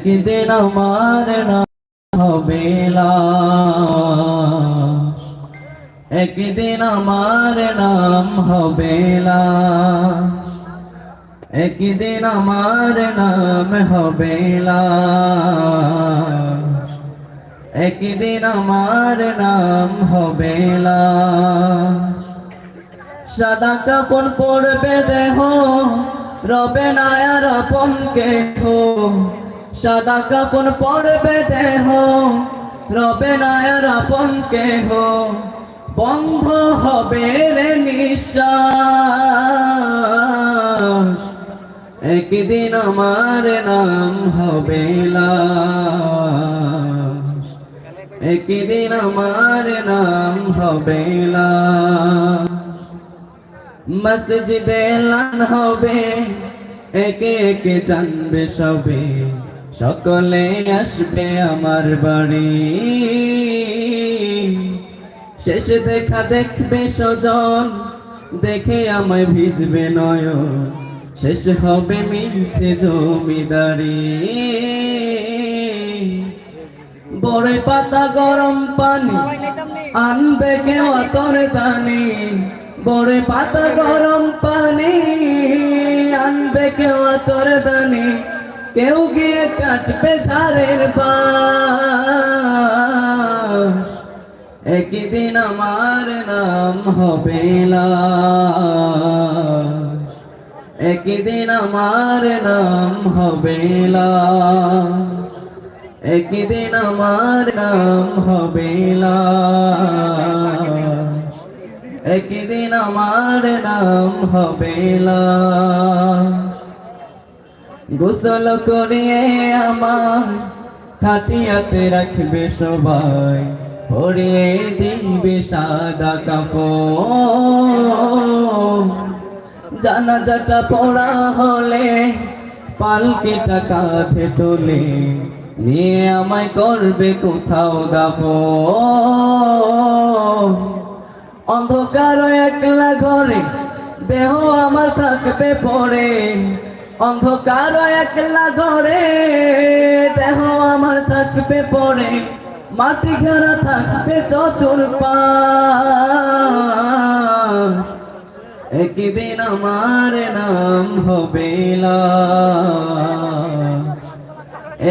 একদিন আমার নাম হবে লাশ, একদিন আমার নাম হবে লাশ, একদিন আমার নাম হবে লাশ, একদিন আমার নাম হবে লাশ। সাদা কাপড় পরবে দেহ, রবে না আর আপন কেহ। সাদা কাপড় পরবে দেহ, রবে না আর আপন কেহ। বন্ধ হবে রে নিঃশ্বাস, একদিন আমার নাম হবে লাশ, একদিন আমার নাম হবে লাশ। মসজিদে এলান হবে, একে একে জানবে সবে, সকলে আসবে আমার বাড়ি। শেষ দেখা দেখবে স্বজন, দেখে আমায় ভিজবে নয়ন, শেষ হবে মিলছে জমিদারি। বড় পাতা গরম পানি আনবে কেউ আতর দানি, বড় পাতা গরম পানি আনবে কেউ আতর দানি। কেউ গিয়ে কাটবে ঝাড়ের বাঁশ, একদিন আমার নাম হবে লাশ, একদিন আমার নাম হবে লাশ, একদিন আমার নাম হবে লাশ, একদিন আমার নাম হবে লাশ। গোসল করিয়ে আমার খাটিয়াতে রাখবে সবাই, পরিয়ে দিবে সাদা কাপড়। জানাজাটা পড়া হলে পালকিটা কাঁধে তোলে, নিয়ে আমায় করবে কোথাও দাফন। অন্ধকার একলা ঘরে দেহ আমার থাকবে পড়ে, অন্ধকার একলা ঘরে দেহ আমার থাকবে পড়ে। মাটি ঘেরা থাকবে চতুর্পাশ, একদিন আমার নাম হবে লাশ,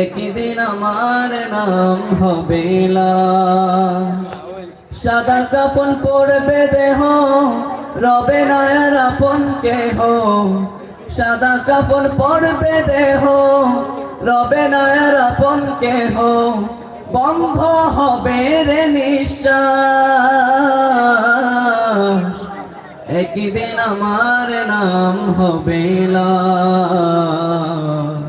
একদিন আমার নাম হবে লাশ। সাদা কাপড় পরবে দেহ, রবে না আর আপন কেহ। সাদা কাপড় পরবে দেহ, রবে না আর আপন কেহ। বন্ধ হবে রে নিঃশ্বাস, একদিন আমার নাম হবে লাশ,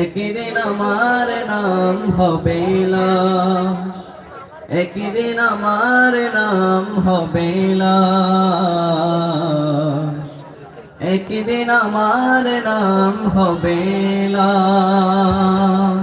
একদিন আমার নাম হবে লাশ, একদিন আমার নাম হবে লাশ, একদিন আমার নাম হবে লাশ।